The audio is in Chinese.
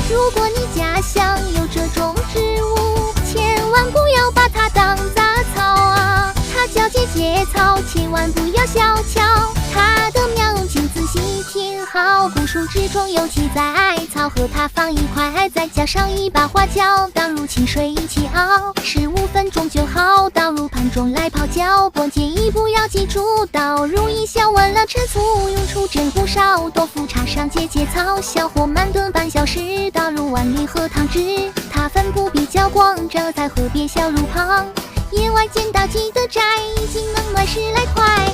如果你家乡有这种植物，千万不要把它当杂草啊，它叫节节草，千万不要小瞧它的苗茎，仔细听好，古书之中有记载，草和它放一块，再加上一把花椒，倒入清水一起熬，15分钟就好，倒入盘中来泡脚。不建议不要记住，倒入一小碗了陈醋，用出真不少，豆腐插上节节草，小火慢炖半小时，倒入碗里喝汤汁，它分布比较广，长在河边小路旁，野外见到记得摘，一斤能卖10来块。